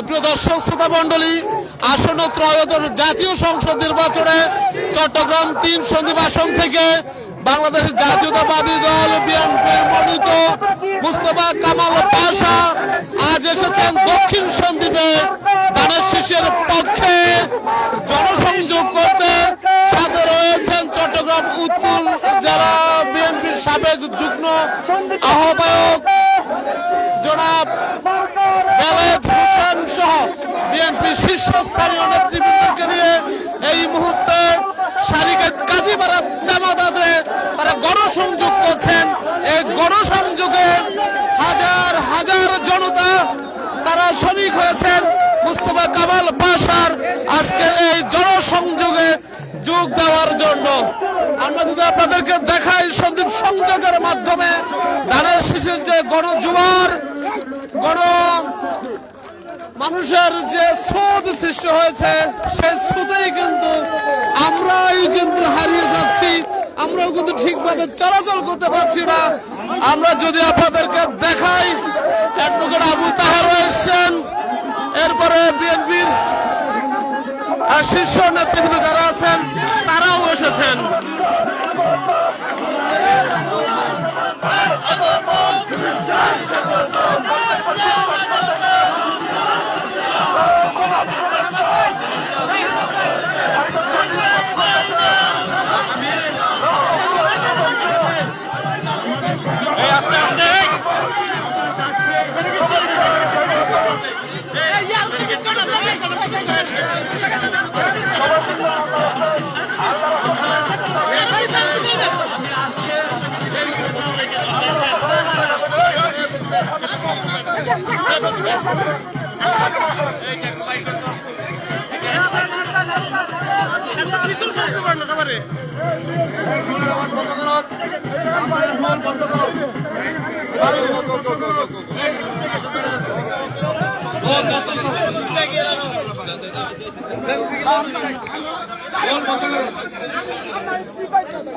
প্রিয় দর্শক শ্রোতা মণ্ডলী, আসন্ন ত্রয়োদশ জাতীয় সংসদ নির্বাচনে চট্টগ্রাম ৩ সন্দ্বীপ আসন থেকে বাংলাদেশ জাতীয়তাবাদী দল বিএনপির মনোনীত মুস্তফা কামাল পাশা আজ এসেছেন দক্ষিণ সন্দ্বীপে ধানের শীষের পক্ষে জনসংযোগ করতে। সাথে রয়েছেন চট্টগ্রাম উত্তর জেলা বিএনপির সাবেক যুগ্ম আহ্বায়ক জনাব বেলায়েত হোসেন সহ বিএনপি শীর্ষস্থানীয় নেতৃবৃন্দকে নিয়ে এই মুহূর্তে সারিকাত কাজীপাড়া তেমাদাতে তারা গণসংযোগ করছেন। এই গণসংযোগে হাজার হাজার জনতা তারা শরিক হয়েছেন মুস্তফা কামাল পাশার আজকের এই জনসংযোগে যোগ দেওয়ার জন্য। আমরা যদি আপনাদেরকে দেখাই সন্দীপ সংযোগের মাধ্যমে ধানের শীষের যে গণজোয়ার মানুষের যে স্রোত সৃষ্টি হয়েছে সেই স্রোতেই কিন্তু আমরাই কিন্তু হারিয়ে যাচ্ছি, আমরাও কিন্তু ঠিকভাবে চলাচল করতে পারছি না। আমরা যদি আপনাদেরকে দেখাই অ্যাডভোকেট আবু তাহেরও এসেছেন, এরপরে বিএনপির শীর্ষ নেতৃবৃন্দ যারা আছেন তারাও এসেছেন।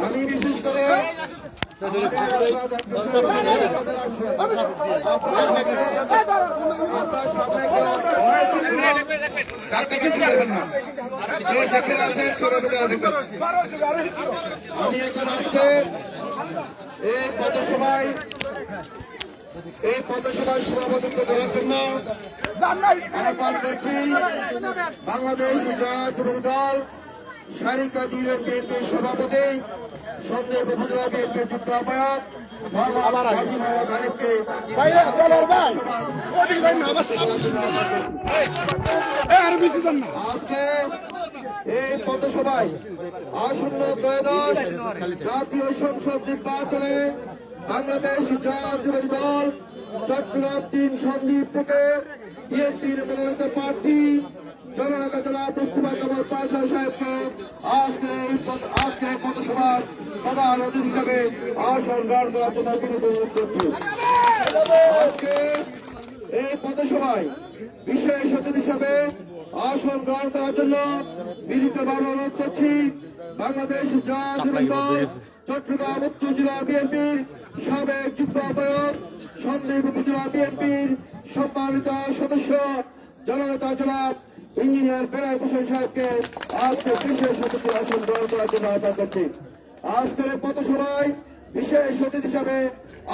আমি বিশেষ করে আমি এখন আজকে এই পথসভায় সভাপতিত্ব করার জন্য আহ্বান করছি বাংলাদেশ জাতীয়তাবাদী দল সারিকা দিনের বিএনপির সভাপতি সন্দ্বীপ উপজেলা বিএনপির যুগ্ম আহ্বায়ক আজকে এই পথসভায় আসন্ন ত্রয়োদশ জাতীয় সংসদ নির্বাচনে বাংলাদেশ জাতীয়তাবাদী দল চট্টগ্রাম ৩ সন্দ্বীপ থেকে বিএনপির মনোনীত প্রার্থী জননেতা জনাব মুস্তফা কামাল পাশা সাহেবকে আজকের এই পথসভার প্রধান অতিথি হিসাবে আসন গ্রহণ করার জন্য বিনীত অনুরোধ করছি। আজকে এই পথসভায় বিশেষ অতিথি হিসাবে আসন গ্রহণ করার জন্য বিনীতভাবে অনুরোধ করছি বাংলাদেশ জাতীয়তাবাদী দল চট্টগ্রাম উত্তর জেলা বিএনপির সাবেক যুগ্ম আহ্বায়ক সন্দ্বীপ উপজেলা বিএনপির সম্মানিত সদস্য জননেতা জনাব ইঞ্জিনিয়ার বেলায়েত হোসেন সাহেবকে আজকে বিশেষ অতিথি আসন গ্রহণ করার জন্য আহ্বান করছি। আজকের পথসভায় বিশেষ অতিথি হিসাবে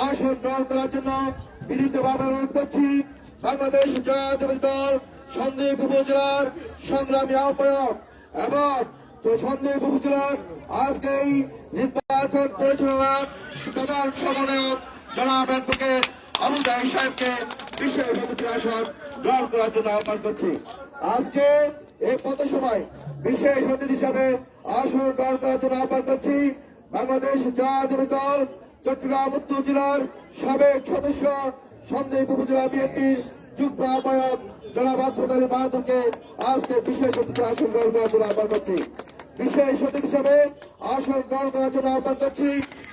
আসন গ্রহণ করার জন্য বিনীতভাবে অনুরোধ করছি বাংলাদেশ জাতীয়তাবাদী দল সন্দ্বীপ উপজেলার সংগ্রামী আহ্বায়ক এবং সন্দ্বীপ উপজেলার আজকে এই নির্বাচন পরিচালনার প্রধান সমন্বয়ক জনাব অ্যাডভোকেট আবু তাহের সাহেবকে বিশেষ অতিথি আসন গ্রহণ করার জন্য আহ্বান করছি। আজকে এই পথসভায় বিশেষ অতিথি হিসাবে আসন গ্রহণ করার জন্য আহ্বান করছি বাংলাদেশ জাতীয়তাবাদী দল চট্টগ্রাম উত্তর জেলার সাবেক সদস্য সন্দ্বীপ উপজেলা বিএনপির যুগ্ম আহ্বায়ক জনাব আসফাত আলী বাহাদুরকে আজকে বিশেষ অতিথি আসন গ্রহণ করার জন্য আহ্বান করছি। বিশেষ অতিথি হিসাবে আসন গ্রহণ করার জন্য আহ্বান করছি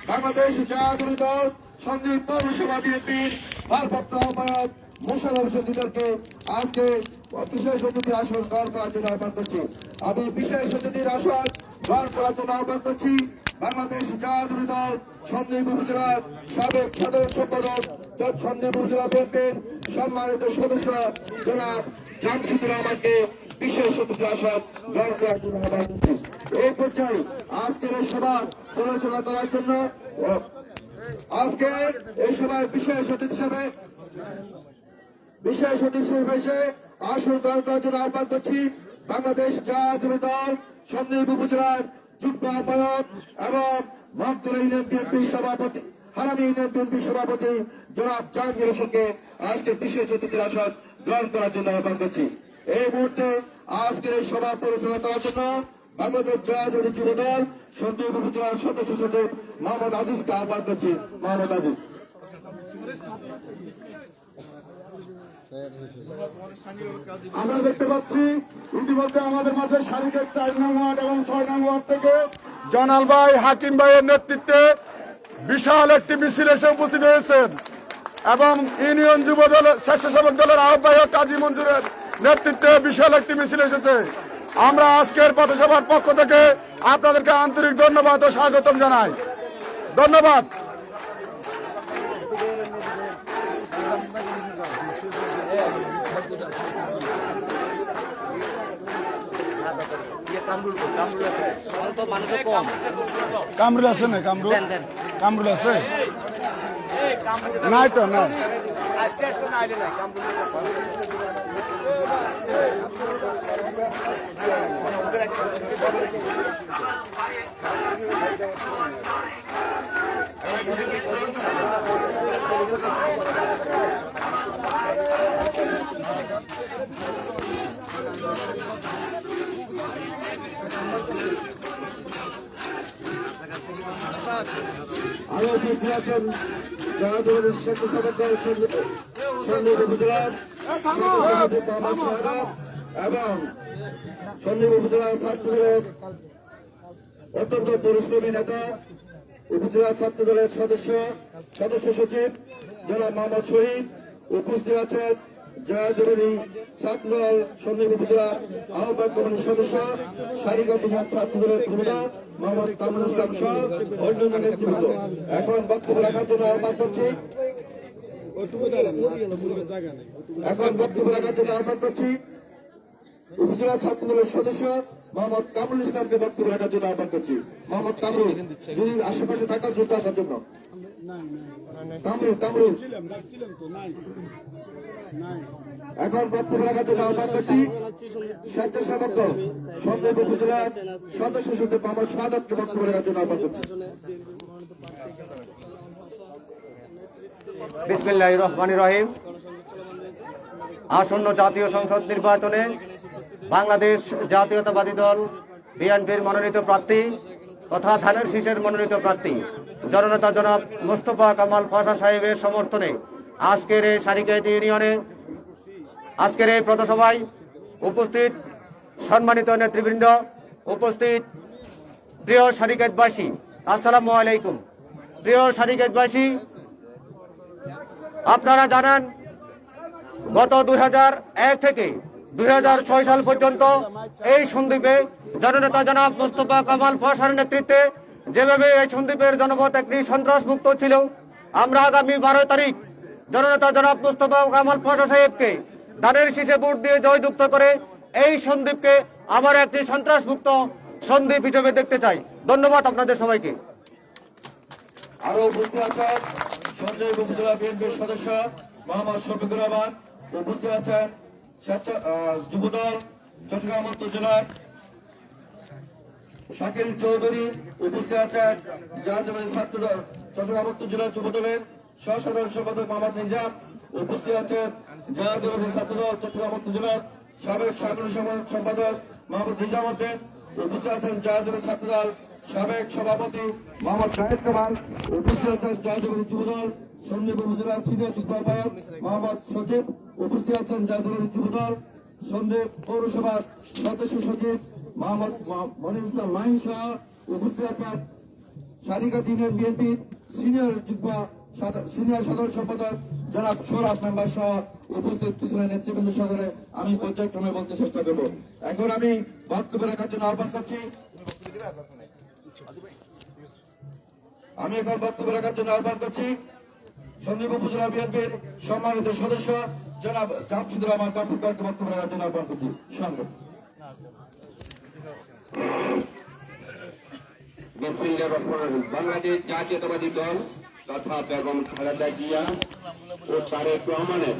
বাংলাদেশ জাতীয়তাবাদী দল সন্দ্বীপ পৌরসভা বিএনপির ভারপ্রাপ্ত আহ্বায়ক মোশাররফ হোসেন লিটনকে আজকে বিশেষ অতিথির আসন গ্রহণ করার জন্য আহ্বান করছি। আমি বিশেষ অতিথির আসন গ্রহণ করার জন্য আহ্বান করছি বাংলাদেশ জাতীয়তাবাদী দল সন্দ্বীপ উপজেলার সাবেক সাধারণ সম্পাদক সন্দ্বীপ উপজেলা বিএনপির সম্মানিত সদস্য জনাব জামশুদুর রহমানকে বিশেষ অতিথি আসন গ্রহণ করার জন্য আহ্বান করছি। এই পর্যায়ে আজকের এই সভা পরিচালনা করার জন্য আজকে এই সভায় বিশেষ অতিথি হিসেবে এসে আসন গ্রহণ করার জন্য আহ্বান করছি বাংলাদেশ জাতীয় দল সন্দ্বীপ উপজেলার যুগ্ম আহ্বায়ক এবং মগদুরা ইউনিয়ন বিএনপির সভাপতি হারামি ইউনিয়ন বিএনপির সভাপতি জনাব জাহাঙ্গীর হোসেনকে আজকে বিশেষ অতিথির আসন গ্রহণ করার জন্য আহ্বান করছি। এই মুহূর্তে আজকের এই সভা পরিচালনা করার জন্য বাংলাদেশ জাতীয় যুব দল সন্দ্বীপ উপজেলার সদস্য সচিব মোহাম্মদ আজিজকে আহ্বান করছি। মোহাম্মদ আজিজ। আমরা দেখতে পাচ্ছি ইতিমধ্যে আমাদের মাঝে সারিকের 4 নং ওয়ার্ড এবং 6 নং ওয়ার্ড থেকে জনাল ভাই হাকিম ভাইয়ের নেতৃত্বে বিশাল একটি মিছিল এসে উপস্থিত হয়েছেন এবং ইউনিয়ন যুব দল স্বেচ্ছাসেবক দলের আহ্বায়ক কাজী মঞ্জুরের নেতৃত্বে বিশাল একটি মিছিল এসেছে। আমরা আজকের পথসভার পক্ষ থেকে আপনাদেরকে আন্তরিক ধন্যবাদ ও স্বাগতম জানাই। ধন্যবাদ। কামরুল আছে না? কামরুল আছে নাই তো না। আরো উপস্থিত আছেন যারা দলের স্বেচ্ছাসেবক দল সন্দ্বীপ উপজেলার এবং সন্দ্বীপ উপজেলা ছাত্রদলের অত্যন্ত পরিশ্রমী নেতা উপজেলা ছাত্র দলের সদস্য সচিব জনাব মোহাম্মদ শহীদ। উপস্থিত আছেন জয়াজুরি ছাত্রদল সন্দ্বীপ উপজেলার আহ্বায়ক কমিটির সদস্য সারিগত ছাত্রদলের প্রধান মোহাম্মদ কামরুল ইসলাম সহ অন্যান্য নেতৃবৃন্দ। এখন বক্তব্য রাখার জন্য আহ্বান করছি উপজেলা ছাত্রদলের সদস্য মোহাম্মদ কামরুল ইসলামকে বক্তব্য রাখার জন্য আহ্বান করছি। মোহাম্মদ কামরুল, যদি আশেপাশে থাকা দ্রুত আসার জন্য। কামরুল এখন বক্তব্য রাখার জন্য আহ্বান করছি স্বেচ্ছাসেবক দল সন্দ্বীপ উপজেলার সদস্য সচিব মোহাম্মদ শাহাদাতকে বক্তব্য রাখার জন্য আহ্বান করছি। বিসমিল্লাহির রহমানির রহিম। আসন্ন জাতীয় সংসদ নির্বাচনে বাংলাদেশ জাতীয়তাবাদী দল বিএনপির মনোনীত প্রার্থী তথা ধানের শীষের মনোনীত প্রার্থী জননেতা জনাব মোস্তফা কামাল পাশা সাহেবের সমর্থনে আজকের এই সারিকেত ইউনিয়নে আজকের এই পথসভায় উপস্থিত সম্মানিত নেতৃবৃন্দ, উপস্থিত প্রিয় সারিকেতবাসী, আসসালামু আলাইকুম। প্রিয় সারিকেতবাসী, আপনারা জানেন গত 2001 থেকে 2006 সাল পর্যন্ত এই সন্দ্বীপে জননেতা জনাব মোস্তফা কামাল পাশার নেতৃত্বে যেভাবে এই সন্দ্বীপের জনপদ একটি সন্ত্রাসমুক্ত ছিল, আমরা আগামী 12 তারিখ জননেতা জনাব মোস্তফা কামাল পাশা সাহেবকে ধানের শীষে ভোট দিয়ে জয়যুক্ত করে এই সন্দ্বীপকে আবার একটি সন্ত্রাসমুক্ত সন্দ্বীপ হিসেবে দেখতে চাই। ধন্যবাদ আপনাদের সবাইকে। আরো উপস্থিত আছেন সন্দ্বীপ উপজেলা বিএনপির সদস্য মোহাম্মদ শফিকুর রহমান। উপস্থিত আছেন যুবদল চট্টগ্রাম উত্তর জেলার শাকিল চৌধুরী। উপস্থিত আছেন জাতীয় ছাত্রদল চট্টগ্রাম উত্তর জেলার যুবদলের সহসাধারণ সম্পাদক মোহাম্মদ নিজাম। উপস্থিত আছেন জাতীয় ছাত্রদল চট্টগ্রাম উত্তর জেলার সাবেক সাধারণ সম্পাদক মোহাম্মদ নিজাম উদ্দিন। উপস্থিত আছেন জাতীয় ছাত্রদল সাবেক সভাপতি মোহাম্মদ শাহেদ কামাল। উপস্থিত আছেন জাতীয় যুবদল সন্দ্বীপ উপজেলার সিনিয়র যুগ্ম আহ্বায়ক মোহাম্মদ সচিব। উপস্থিত আছেন জাতীয় যুবদল সন্দ্বীপ পৌরসভার সদস্য সচিব মোহাম্মদ মনির ইসলাম মাহিন শাহ। উপস্থিত আছেন সারিকাত ইউনিয়ন বিএনপির সিনিয়র সাধারণ সম্পাদক জনাব সৌরভ মেম্বার সহ উপস্থিত পিছনের নেতৃবৃন্দ সহকারে আমি পর্যায়ক্রমে বলতে চেষ্টা করব। এখন আমি বক্তব্য রাখার জন্য আহ্বান করছি সন্দ্বীপ উপজেলা বিএনপির সম্মানিত সদস্য জনাব জামশুদুর রহমান বক্তব্য রাখার জন্য আহ্বান করছি সঙ্গে। বাংলাদেশ জাতীয়তাবাদী দল তথা বেগম খালেদা জিয়া ও তারেক রহমানের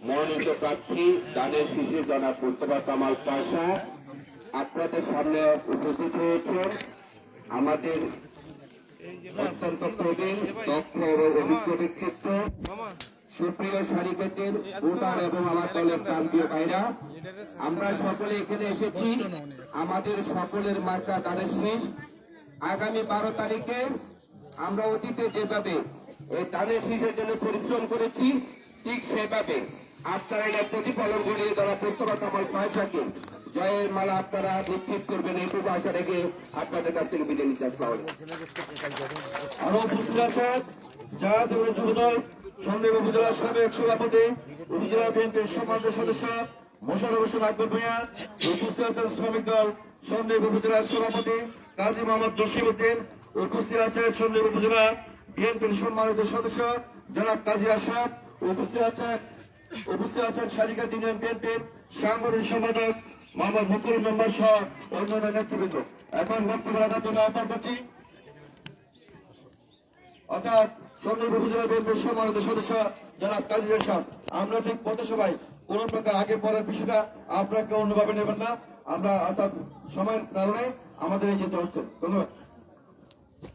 মনোনীত প্রার্থী দানের শিশু জনাব মুস্তফা কামাল পাশা আপনাদের সামনে উপস্থিত হয়েছে। আমাদের অত্যন্ত প্রবীণ দক্ষ ও অভিজ্ঞ ব্যক্তিত্ব, সুপ্রিয় সারিকেতের ভোটার এবং আমার দলের প্রান্তীয় ভাইরা, আমরা সকলে এখানে এসেছি আমাদের সকলের মার্কা দানের শীষ। আগামী 12 তারিখে আমরা অতীতে যেভাবে এই দানের শীষের জন্য পরিশ্রম করেছি, ঠিক সেভাবে আপনারা এটা প্রতিফলন করে যারা মুস্তফা কামাল পাশাকে জয়ের মালা আপনারা নিশ্চিত করবেন, এইটুকু আশা রেখে আপনাদের কাছ থেকে বিদায় নিতে আসতে হবে। আরো উপস্থিত আছেন জাতীয় যুবদল সন্দ্বীপ উপজেলার সাবেক সভাপতি, উপজেলা বিএনপির সম্মানিত সদস্য মোশাররফ হোসেন আকবর ভূঁইয়া, উপস্থিত আছেন শ্রমিক দল সন্দ্বীপ উপজেলার সভাপতি কাজী মোহাম্মদ জসিমউদ্দিন, উপস্থিত আছেন সন্দ্বীপ উপজেলা বিএনপির সম্মানিত সদস্য জনাব কাজী আশরাফ, উপস্থিত আছেন শালিকা ইউনিয়ন বিএনপির সাংগঠনিক সম্পাদক মোহাম্মদ মুকুল মেম্বার সহ অন্যান্য নেতৃবৃন্দ। এখন বক্তব্য রাখার জন্য আহ্বান করছি অর্থাৎ সন্দ্বীপ উপজেলা বিএনপির সম্মানিত সদস্য জনাব কাজী আশরাফ। আমরা ঠিক পথসভায় কোন প্রকার আগে পরের বিষয়টা আপনাকে অন্যভাবে নেবেন না, আমরা অর্থাৎ সময়ের কারণে আমাদের এই যেতে হচ্ছে। ধন্যবাদ।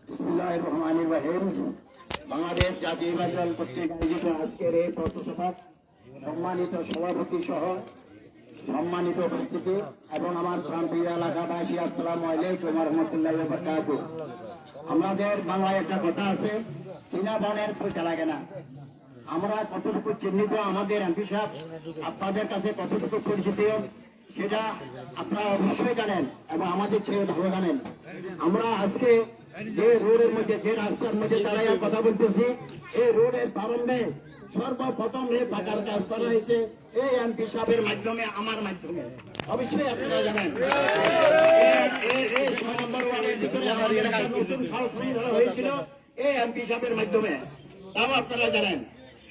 বিসমিল্লাহির রহমানির রহিম। বাংলাদেশ জাতীয়তাবাদী দল কর্তৃক আয়োজিত আজকের এই পথসভা সম্মানিত সভাপতি সহ সম্মানিত উপস্থিতি এবং আমার শান্তিপ্রিয় এলাকাবাসী, আসসালামু আলাইকুম ওয়া রাহমাতুল্লাহি ওয়া বারাকাতুহু। আমাদের বাংলায় একটা কথা আছে, চীনা বনের পোকা লাগে না। আমরা কতটুকু চিহ্নিত, আমাদের এমপি সাহেব আপনাদের কাছে কতটুকু পরিচিত সেটা আপনারা অবশ্যই জানেন এবং আমাদের ছেলে ভালো জানেন। আমরা আজকে যে রোডের মধ্যে, যে রাস্তার মধ্যে দাঁড়াইয়া কথা বলতেছি, এই রোডের প্রারম্ভে সর্বপ্রথম এই পাকার কাজ করা হয়েছে এই এমপি সাহেবের মাধ্যমে, আমার মাধ্যমে। অবশ্যই আপনারা জানেন এই 6 নম্বর ওয়ার্ডের ভিতরে আমাদের একটা নতুন খাল খুঁড়ে ধরা হয়েছিল এই এমপি সাহেবের মাধ্যমে, তাও আপনারা জানেন।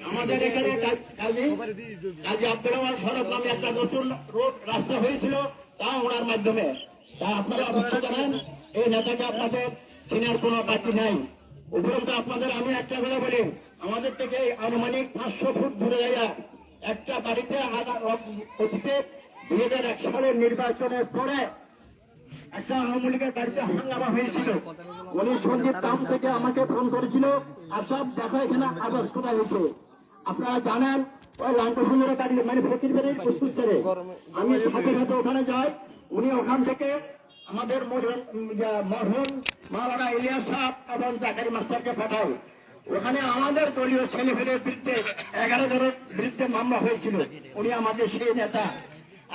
আমাদের এখানে কাজী আব্দুল ওয়াহাব সড়ক নামে একটা নতুন রোড রাস্তা হয়েছিল, তাও ওনার মাধ্যমে। তা আপনারা অবশ্যই জানেন এই নেতাকে আপনাদের চেনার কোনো বাকি নাই। উপরন্ত আপনাদের আমি একটা কথা বলি, আমাদের থেকে আনুমানিক 500 ফুট দূরে যাইয়া একটা বাড়িতে অতীতে 2001 সালের নির্বাচনের পরে একটা আওয়ামী লীগের বাড়িতে হাঙ্গামা হয়েছিল। উনি সন্দীপ টাউন থেকে আমাকে ফোন করেছিল, আর সব দেখো এখানে আবাস কোথায় হয়েছে। আপনারা জানেন ওই লাঙ্ক সুন্দরের বাড়ি মানে ফকির বাড়ির প্রস্তুত ছেড়ে আমি সাথে সাথে ওখানে যাই। উনি ওখান থেকে আমাদের মরহুম মাওলানা ইলিয়াস সাহেব এবং জাকারি মাস্টারকে পাঠায়। ওখানে আমাদের দলীয় ছেলেপেলের বিরুদ্ধে 11 জনের বিরুদ্ধে মামলা হয়েছিল। উনি আমাদের সেই নেতা।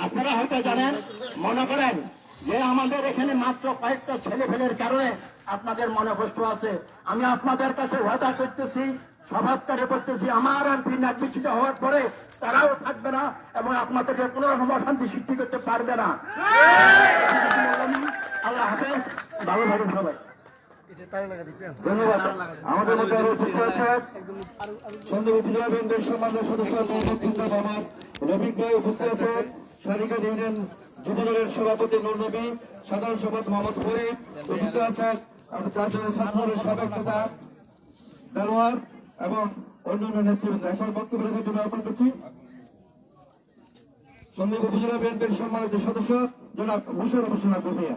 আপনারা হয়তো জানেন, মনে করেন যে আমাদের এখানে মাত্র কয়েকটা ছেলেপেলের কারণে আপনাদের মনে কষ্ট আছে। আমি আপনাদের কাছে ওয়াদা করতেছি, সভাত্কারে করতেছি, আমার এমপি নির্বাচিত হওয়ার পরে তারাও থাকবে না এবং আপনাদেরকে কোন রকম অশান্তি সৃষ্টি করতে পারবে না। আল্লাহ হাফেজ, ভালো থাকুন সবাই। ধন্যবাদ। আমাদের মধ্যে আরো উপস্থিত আছে সন্দ্বীপ উপজেলা বিএনপির সম্মানিত সদস্য মোহাম্মদ রফিক ভাই, উপস্থিত আছেন শালিকা ইউনিয়ন যুবদলের সভাপতি নূর নবী, সাধারণ সম্পাদক মোহাম্মদ ফরিদ, উপস্থিত আছেন জাতীয় ছাত্রদলের সাবেক নেতা দেলোয়ার এবং অন্যান্য নেতৃবৃন্দ। এখন বক্তব্য রাখার জন্য আহ্বান করছি সন্দ্বীপ উপজেলা বিএনপির সম্মানিত সদস্য জনাব মোশাররফ হোসেন আকবর ভূঁইয়া।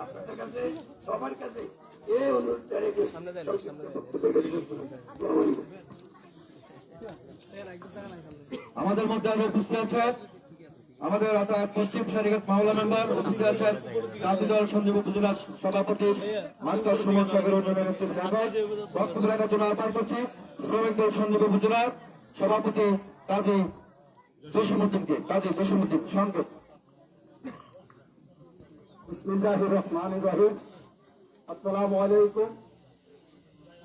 আপনাদের কাছে সবার কাছে এই অনুরোধটা রেখে আমাদের মধ্যে আরো উপস্থিত আছেন আমাদের অর্থাৎ পশ্চিম সারিঘাট মাওলা মেম্বার উপস্থিত আছেন জাতীয় দল সন্দীপ উপজেলা সভাপতি মাস্টার সুমন সাগর বক্তব্য রাখার জন্য আহ্বান করছি শ্রমিক দল সন্দীপ উপজেলার সভাপতি কাজী জসিমুদ্দিনকে। কাজী জসিমুদ্দিন সংকেত। বিসমিল্লাহির রহমানির রহিম। আসসালামু আলাইকুম।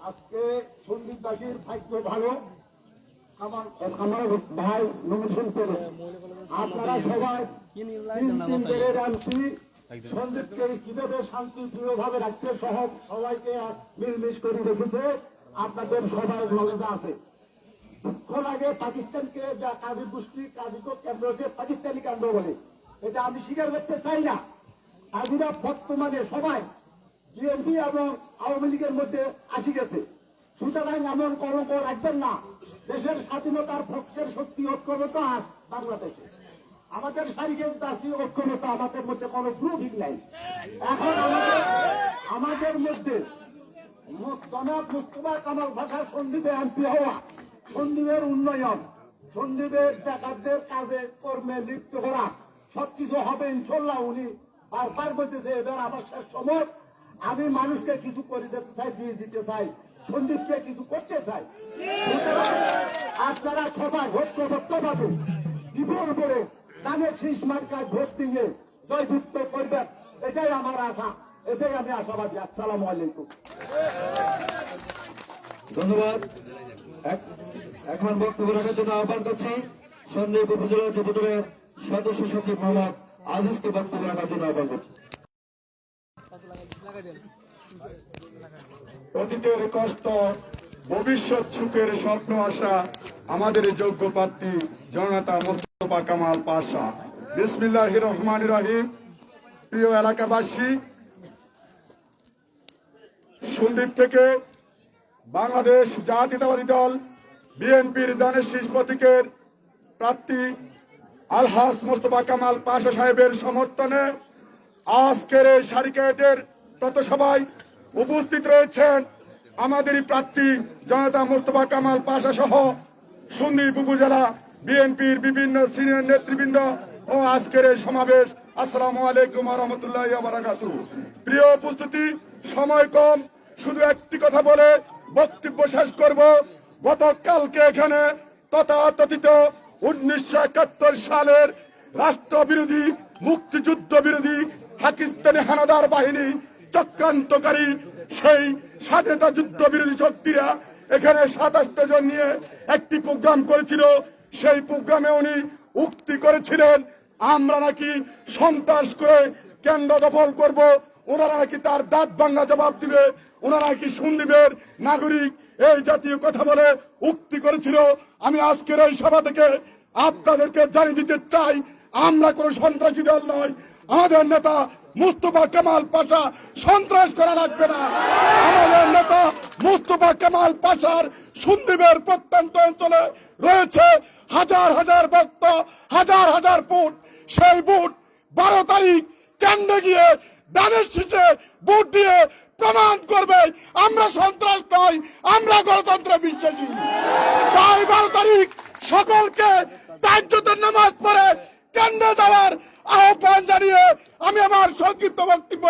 আজকে সন্দীপবাসীর ভাগ্য ভালো, আমার ভাই নমিনেশন পেল। আপনারা সবাই তিন বেড়ে এমপি সন্দীপকে কিভাবে শান্তিপ্রিয় ভাবে রাখতে সহ সবাইকে মিলমিশ করে রেখেছে আপনাদের সবাই নলেজে আছে। দুঃখ লাগে পাকিস্তানকে যা কাজী গোষ্ঠী কাজীকে কেন্দ্রকে পাকিস্তানি কাণ্ড বলে, এটা আমি স্বীকার করতে চাই না। কাজীরা বর্তমানে সবাই বিএনপি এবং আওয়ামী লীগের মধ্যে আসি গেছে, সুতরাং এমন কলঙ্ক রাখবেন না। দেশের স্বাধীনতার পক্ষের শক্তি ঐক্যমতা আর বাংলাদেশে আমাদের শারীরিক জাতীয় ঐক্যমতা আমাদের মধ্যে কোনো প্রুফিক নাই। এখন আমাদের মধ্যে জনাব মুস্তফা কামাল ভাষার সন্দীপে এমপি হওয়া, সন্দীপের উন্নয়ন, সন্দীপের বেকারদের কাজে কর্মে লিপ্ত করা সবকিছু হবে ইনশাল্লাহ। উনি বারবার বলতেছে এবার আমার শেষ সময়, আমি মানুষকে কিছু করে দিতে চাই, দিয়ে দিতে চাই, সন্দীপকে কিছু করতে চাই। আপনারা সবাই ঐক্যবদ্ধভাবে বিপুল করে ধানের শীষ মার্কায় ভোট দিয়ে জয়যুক্ত করবেন, এটাই আমার আশা, এটাই আমি আশাবাদী। আসসালামু আলাইকুম। ধন্যবাদ। এখন বক্তব্য রাখার জন্য আহ্বান করছি সন্দীপ উপজেলা যুবদলের সদস্য সচিব মোহাম্মদ আজিজকে বক্তব্য রাখার জন্য আহ্বান করছি। অতীতের কষ্ট, ভবিষ্যৎ সুখের স্বপ্ন আশা আমাদের যোগ্য প্রার্থী জননেতা মোস্তফা কামাল পাশা। বিসমিল্লাহির রহমানির রহিম। প্রিয় এলাকাবাসী, সন্দ্বীপ থেকে বাংলাদেশ জাতীয়তাবাদী দল বিএনপির দানের শীষ প্রতীকের প্রার্থী আলহাজ মোস্তফা কামাল পাশা সাহেবের সমর্থনে আজকের এই সারিকেটের পথসভায় উপস্থিত রয়েছেন আমাদেরই প্রার্থী জনতা মোস্তফা কামাল পাশা সহ সন্দ্বীপ উপজেলা বিএনপির বিভিন্ন সিনিয়র নেতৃবৃন্দ ও আজকের এই সমাবেশ। আসসালামু আলাইকুম ওয়া রাহমাতুল্লাহি ওয়া বারাকাতুহু। প্রিয় উপস্থিতি, সময় কম, শুধু একটি কথা বলে বক্তব্য শেষ করব। গতকালকে এখানে তথাকথিত 1971 সালের রাষ্ট্রবিরোধী মুক্তিযুদ্ধ বিরোধী পাকিস্তানি হানাদার বাহিনী চক্রান্তকারী সেই স্বাধীনতা যুদ্ধ বিরোধী শক্তিরা এখানে 27 জন নিয়ে একটি প্রোগ্রাম করেছিল। সেই প্রোগ্রামে উনি উক্তি করেছিলেন আমরা নাকি সন্ত্রাস করে কেন্দ্র দখল করব, ওনারা নাকি তার দাঁত ভাঙা জবাব দিবে, ওনারা নাকি সন্দ্বীপের নাগরিক, এই জাতীয় কথা বলে উক্তি করেছিল। আমি আজকের এই সভা থেকে আপনাদেরকে জানিয়ে দিতে চাই আমরা কোন সন্ত্রাসী দল নয়। আমাদের নেতা মুস্তফা কামাল পাশা সন্ত্রাস করা লাগবে না। আমাদের নেতা মুস্তফা কামাল পাশার সন্দ্বীপের প্রত্যন্ত অঞ্চলে রয়েছে হাজার হাজার ভক্ত, হাজার হাজার ভোট। সেই ভোট 12 তারিখ কেন্দ্রে গিয়ে দানের শীষে ভোট দিয়ে প্রমাণ করবে আমরা সন্ত্রাস নই, আমরা গণতন্ত্রে বিশ্বাসী। তাই 12 তারিখ সকলকে তাহাজ্জুদের নামাজ পড়ে কেন্দ্রে যাওয়ার আহ্বান জানিয়ে আমি আমার সংক্ষিপ্ত বক্তব্য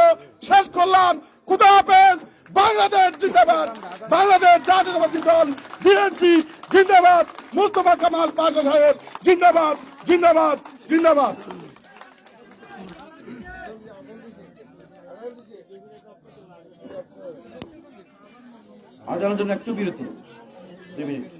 শেষ করলাম। খুদা হাফেজ। বাংলাদেশ জিন্দাবাদ, বাংলাদেশ জাতীয়তাবাদী দল বিএনপি জিন্দাবাদ, মুস্তফা কামাল পাশা সাহেব জিন্দাবাদ, জিন্দাবাদ, জিন্দাবাদ। আজানের জন্য একটু বিরতি, 2 মিনিট।